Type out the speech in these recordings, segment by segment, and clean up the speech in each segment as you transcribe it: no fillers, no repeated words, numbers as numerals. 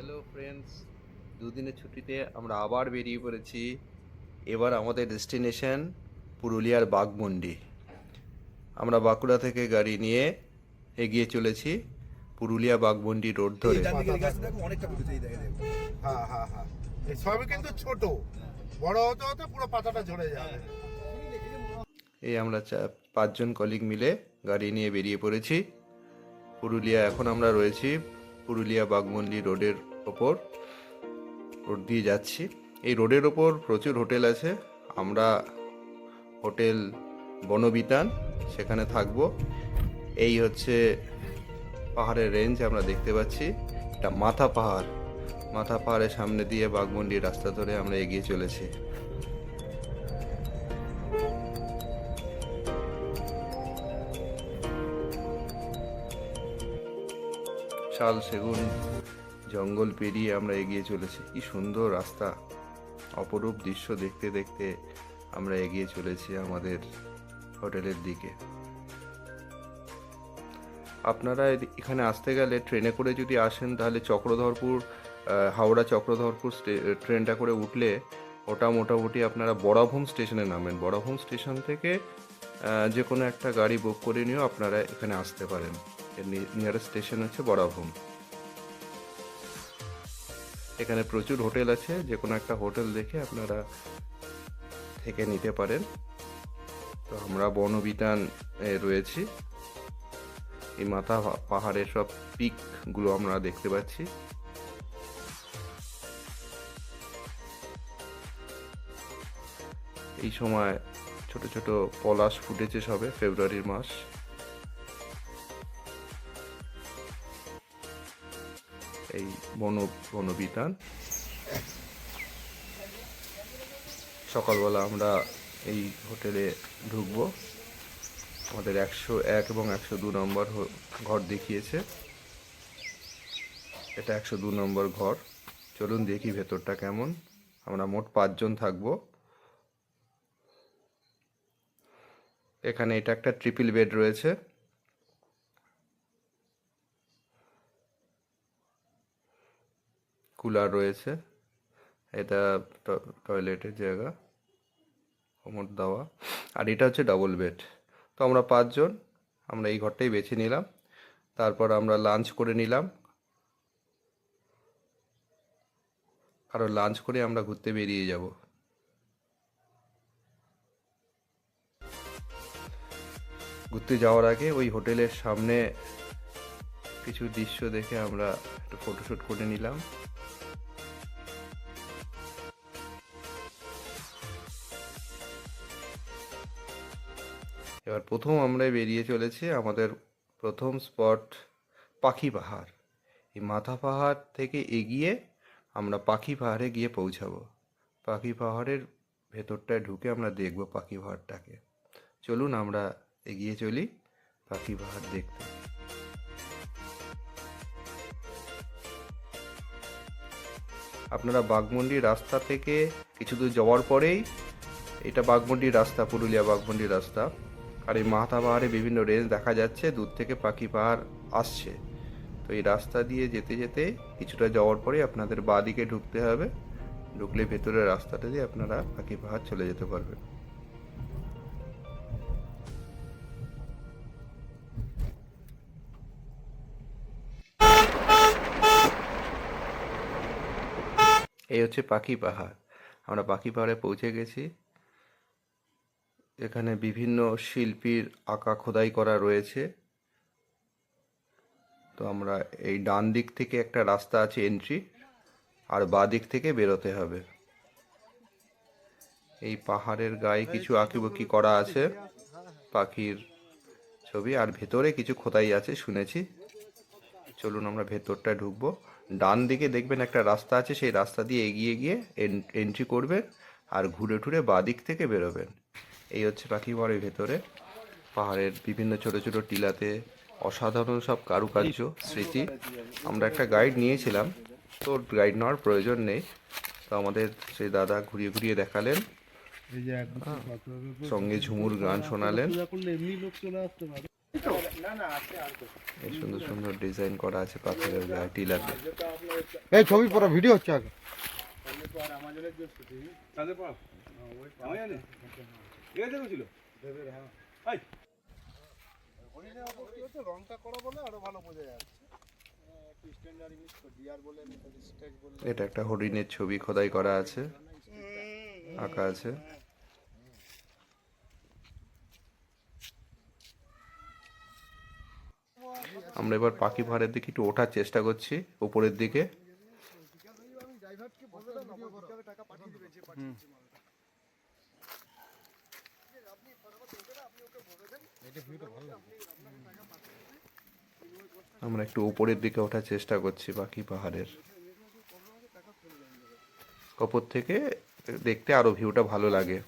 Hello friends, দুদিনের ছুটিতে আমরা আবার বেরিয়ে পড়েছি। এবার আমাদের ডেস্টিনেশন পুরুলিয়ার বাঘমুন্ডি। আমরা বাঁকুড়া থেকে গাড়ি নিয়ে এগিয়ে চলেছি পুরুলিয়া বাঘমুন্ডি রোড ধরে। হ্যাঁ হ্যাঁ হ্যাঁ, এই সবই কিন্তু ছোট, বড় হতে হতে পুরো পাতাটা ঝরে যাবে। এই আমরা পাঁচজন কলিগ মিলে গাড়ি নিয়ে বেরিয়ে পড়েছি পুরুলিয়া। এখন আমরা রয়েছি পুরুলিয়া বাঘমুন্ডি রোডের ওপর, রোড দিয়ে যাচ্ছি। এই রোডের ওপর প্রচুর হোটেল আছে। আমরা হোটেল বনবিতান, সেখানে থাকব। এই হচ্ছে পাহাড়ের রেঞ্জ আমরা দেখতে পাচ্ছি, এটা মাথা পাহাড়। মাথা পাহাড়ের সামনে দিয়ে বাঘমুন্ডির রাস্তা ধরে আমরা এগিয়ে চলেছি। শাল সেগুন জঙ্গল পেরিয়ে আমরা এগিয়ে চলেছি। কি সুন্দর রাস্তা, অপরূপ দৃশ্য দেখতে দেখতে আমরা এগিয়ে চলেছি আমাদের হোটেলের দিকে। আপনারা এখানে আসতে গেলে ট্রেনে করে যদি আসেন তাহলে চক্রধরপুর, হাওড়া চক্রধরপুর ট্রেনটা করে উঠলে ওটা মোটামুটি আপনারা বরাভূম স্টেশনে নামেন। বরাভূম স্টেশন থেকে যে কোনো একটা গাড়ি বুক করে নিয়েও আপনারা এখানে আসতে পারেন। এর নিয়ারেস্ট স্টেশন হচ্ছে বরাভূম। এখানে প্রচুর হোটেল আছে, যে কোনো একটা হোটেল দেখে আপনারা থেকে নিতে পারেন। তো আমরা বনবিতান রয়েছি। এই মাথা পাহাড়ের সব পিকগুলো আমরা দেখতে পাচ্ছি। এই সময় ছোট ছোট পলাশ ফুটেছে সবে, ফেব্রুয়ারির মাস। এই বনবিতান। সকালবেলা আমরা এই হোটেলে ঢুকবো। আমাদের 101 এবং 102 নম্বর ঘর দেখিয়েছে। এটা 102 নম্বর ঘর। চলুন দেখি ভেতরটা কেমন। আমরা মোট 5 জন থাকবো এখানে। এটা একটা ট্রিপল বেড রয়েছে। কুলার রয়েছে। এটা টয়লেটের জায়গা, কোমর দেওয়া। আর এটা হচ্ছে ডাবল বেড। তো আমরা 5 জন, আমরা এই ঘরটাই বেছে নিলাম। তারপর আমরা লাঞ্চ করে নিলাম। কারণ লাঞ্চ করে আমরা ঘুরতে বেরিয়ে যাব। ঘুরতে যাওয়ার আগে ওই হোটেলের সামনে কিছু দৃশ্য দেখে আমরা একটু ফটোশ্যুট করে নিলাম। এবার প্রথম আমরা বেরিয়ে চলেছি আমাদের প্রথম স্পট পাখি পাহাড়। এই মাথা পাহাড় থেকে এগিয়ে আমরা পাখি পাহাড়ে গিয়ে পৌঁছাবো। পাখি পাহাড়ের ভেতরটায় ঢুকে আমরা দেখব পাখি পাহাড়টাকে। চলুন আমরা এগিয়ে চলি পাখি পাহাড় দেখতে। আপনারা বাঘমুন্ডি রাস্তা থেকে কিছু দূর যাওয়ার পরেই, এটা বাঘমুন্ডির রাস্তা, পুরুলিয়া বাঘমুন্ডির রাস্তা। আর এই মাথা পাহাড়ে বিভিন্ন রেঞ্জ দেখা যাচ্ছে, দূর থেকে পাখি পাহাড় আসছে। তো এই রাস্তা দিয়ে যেতে যেতে কিছুটা যাওয়ার পরে আপনাদের বাঁ দিকে ঢুকতে হবে। ঢুকলে ভেতরের রাস্তাটা দিয়ে আপনারা পাখি পাহাড় চলে যেতে পারবেন। এই হচ্ছে পাখি পাহাড়। আমরা পাখি পাহাড়ে পৌঁছে গেছি। এখানে বিভিন্ন শিল্পীর আঁকা খোদাই করা রয়েছে। তো আমরা এই ডান দিক থেকে একটা রাস্তা আছে এন্ট্রি, আর বাঁ দিক থেকে বেরোতে হবে। এই পাহাড়ের গায়ে কিছু আঁকিবুকি করা আছে, পাখির ছবি, আর ভেতরে কিছু খোদাই আছে শুনেছি। চলুন আমরা ভেতরটা ঢুকবো। ডান দিকে দেখবেন একটা রাস্তা আছে, সেই রাস্তা দিয়ে এগিয়ে গিয়ে এন্ট্রি করবেন আর ঘুরে ঘুরে বাঁ দিক থেকে বেরোবেন। এই হচ্ছে পাখি পাহাড়ের ভেতরে। পাহাড়ের বিভিন্ন ছোট ছোট টিলাতে অসাধারণ সব কারুকার্য, স্মৃতি। আমরা একটা গাইড নিয়েছিলাম, তো গাইড নেওয়ার প্রয়োজন নেই। তো আমাদের সেই দাদা ঘুরিয়ে ঘুরিয়ে দেখালেন, সঙ্গে ঝুমুর গান শোনালেন। এই সুন্দর সুন্দর ডিজাইন করা আছে পাখিদের গায়ে টিলাতে। এই ছবি পড়া ভিডিও হচ্ছে আগে। রংটা করা বলে আরো ভালো বোঝা যাচ্ছে। এটা একটা হরিণের ছবি খোদাই করা আছে, আঁকা আছে। আমরা এবার পাখি পাহাড়ের দিকে একটু ওঠার চেষ্টা করছি, উপরের দিকে। আমরা একটু উপরের দিকে ওঠার চেষ্টা করছি পাখি পাহাড়ের। ওপর থেকে দেখতে আরো ভিউটা ভালো লাগে।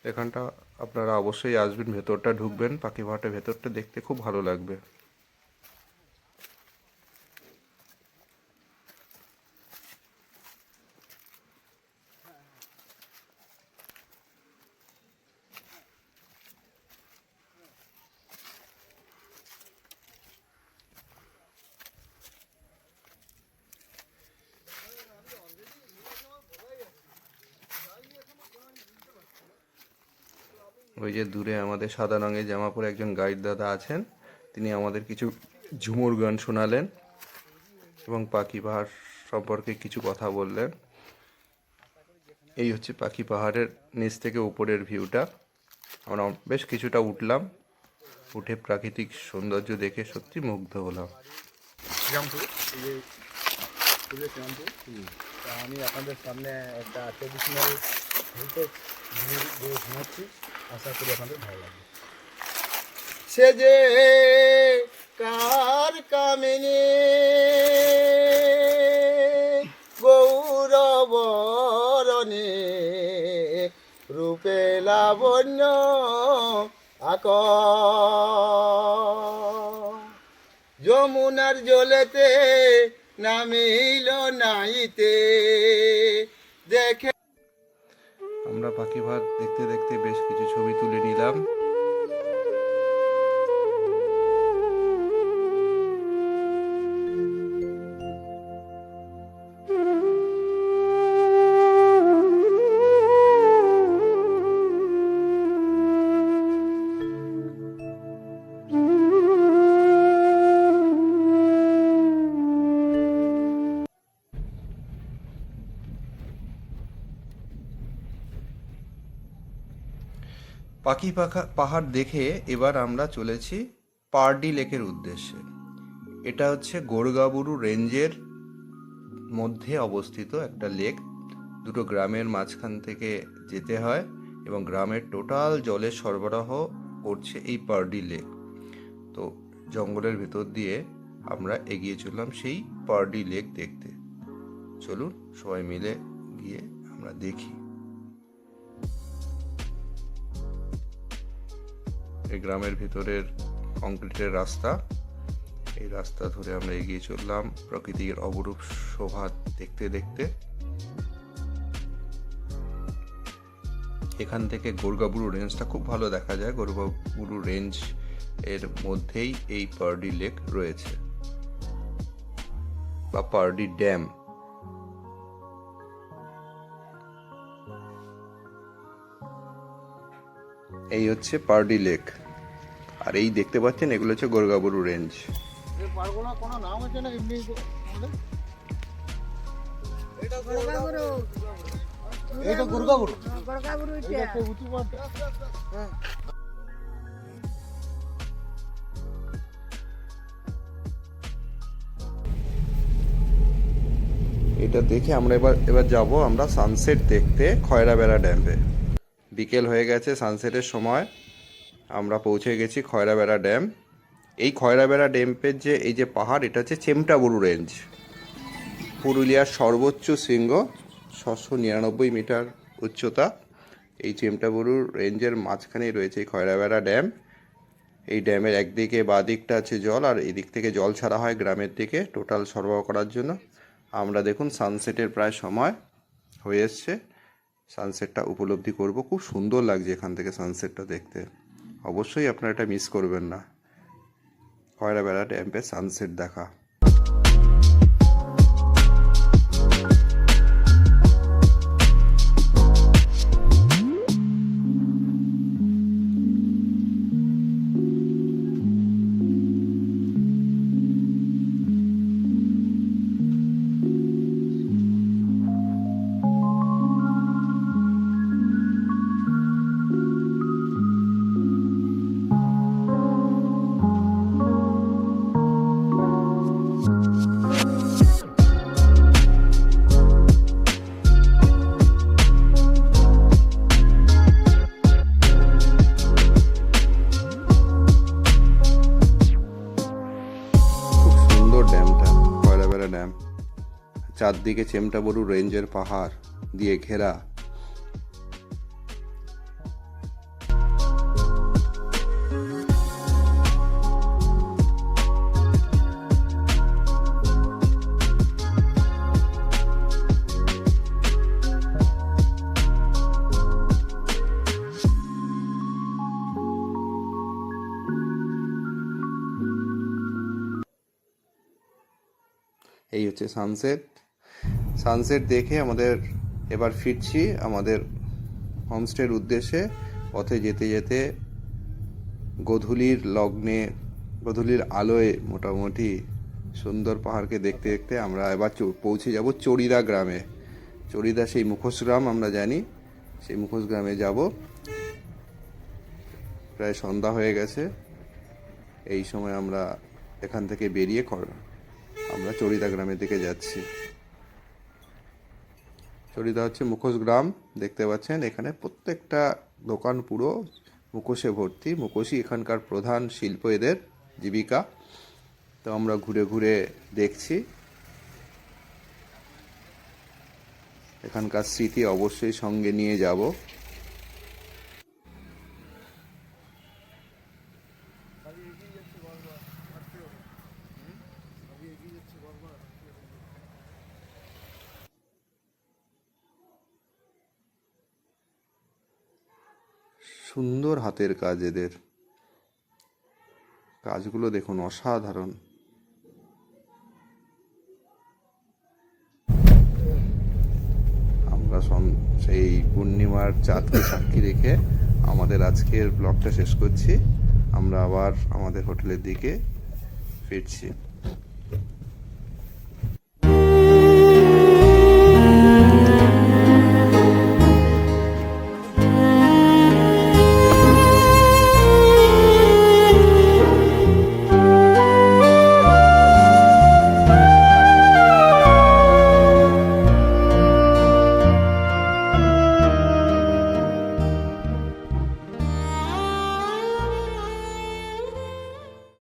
এখানটা আপনারা অবশ্যই আসবেন, ভেতরটা ঢুকবেন, পাখি পাহাড়ের ভেতরটা দেখতে খুব ভালো লাগবে। ওই যে দূরে আমাদের সাদা রঙের জামা পরে একজন গাইড দাদা আছেন, তিনি আমাদের কিছু ঝুমুর গান শোনালেন এবং পাখি পাহাড় সম্পর্কে কিছু কথা বললেন। এই হচ্ছে পাখি পাহাড়ের নিচ থেকে উপরের ভিউটা। আমরা বেশ কিছুটা উঠলাম, উঠে প্রাকৃতিক সৌন্দর্য দেখে সত্যি মুগ্ধ হলাম। আমি আপনাদের সামনে একটা ট্রেডিশনাল হেরিটেজ ঘুমাচ্ছি, আশা করি আপনাদের ভালো লাগবে। সে যে কার কামিনী গৌরবরণী রূপে লাবণ্য আক যমুনার জলেতে নামিল নাইতে দেখে। আমরা পাখি পাহাড় দেখতে দেখতে বেশ কিছু ছবি তুলে নিলাম। পাখি পাহাড় দেখে এবার আমরা চলেছি পারডি লেকের উদ্দেশ্যে। এটা হচ্ছে গোরগাবুরু রেঞ্জের মধ্যে অবস্থিত একটা লেক। দুটো গ্রামের মাঝখান থেকে যেতে হয় এবং গ্রামের টোটাল জলের সরবরাহ করছে এই পারডি লেক। তো জঙ্গলের ভেতর দিয়ে আমরা এগিয়ে চললাম সেই পারডি লেক দেখতে। চলুন সবাই মিলে গিয়ে আমরা দেখি। এই গ্রামের ভিতরের কংক্রিটের রাস্তা, এই রাস্তা ধরে আমরা এগিয়ে চললাম প্রকৃতির অপরূপ শোভা দেখতে দেখতে। এখান থেকে গোরগাবুরু রেঞ্জটা খুব ভালো দেখা যায়। গোরগাবুরু রেঞ্জ এর মধ্যেই এই পারডি লেক রয়েছে বা পারডি ড্যাম। এই হচ্ছে পারডি লেক, আর এই দেখতে পাচ্ছেন এগুলো হচ্ছে গোরগাবুরু রেঞ্জ। কোনো নাম আছে না এমনি? এটা গোরগাবুরু। এটা উঁচু পাহাড়। হ্যাঁ। এটা দেখে আমরা এবার যাব আমরা সানসেট দেখতে খয়রাবেড়া ড্যামে। বিকেল হয়ে গেছে, সানসেটের সময় আমরা পৌঁছে গেছি খয়রাবেড়া ড্যাম। এই খয়রাবেড়া ড্যামের যে এই যে পাহাড়, এটা হচ্ছে চেমটাবুরু রেঞ্জ, পুরুলিয়ার সর্বোচ্চ শৃঙ্গ, 699 মিটার উচ্চতা। এই চেমটাবুরু রেঞ্জের মাঝখানেই রয়েছে এই খয়রাবেড়া ড্যাম। এই ড্যামের একদিকে বাঁ দিকটা আছে জল, আর এই দিক থেকে জল ছাড়া হয় গ্রামের দিকে টোটাল সরবরাহ করার জন্য। আমরা দেখুন সানসেটের প্রায় সময় হয়ে এসছে, সানসেটটা উপলব্ধি করব। খুব সুন্দর লাগছে এখান থেকে সানসেটটা দেখতে। অবশ্যই আপনারা এটা মিস করবেন না, খয়রাবেড়া ড্যামে সানসেট দেখা। খুব সুন্দর ড্যামটা, খয়রাবেড়া ড্যাম। চারদিকে চেমটাবুরু রেঞ্জের পাহাড় দিয়ে ঘেরা। এই হচ্ছে সানসেট। সানসেট দেখে আমাদের এবার ফিরছি আমাদের হোমস্টের উদ্দেশ্যে। পথে যেতে যেতে গোধূলির লগ্নে, গোধূলির আলোয় মোটামুটি সুন্দর পাহাড়কে দেখতে দেখতে আমরা এবার পৌঁছে যাব চড়িদা গ্রামে। চড়িদা সেই মুখোশ গ্রাম আমরা জানি, সেই মুখোশ গ্রামে যাব। প্রায় সন্ধ্যা হয়ে গেছে। এই সময় আমরা এখান থেকে বেরিয়ে আমরা চড়িদা গ্রামের দিকে যাচ্ছি। চড়িদা হচ্ছে মুখোশ গ্রাম, দেখতে পাচ্ছেন এখানে প্রত্যেকটা দোকান পুরো মুখোশে ভর্তি। মুখোশই এখানকার প্রধান শিল্প, এদের জীবিকা। তো আমরা ঘুরে ঘুরে দেখছি। এখানকার স্মৃতি অবশ্যই সঙ্গে নিয়ে যাব। সুন্দর হাতের কাজ এদের, কাজগুলো দেখুন অসাধারণ। আমরা সেই পূর্ণিমার চাঁদকে সাক্ষী রেখে আমাদের আজকের ব্লগটা শেষ করছি। আমরা আবার আমাদের হোটেলের দিকে ফিরছি।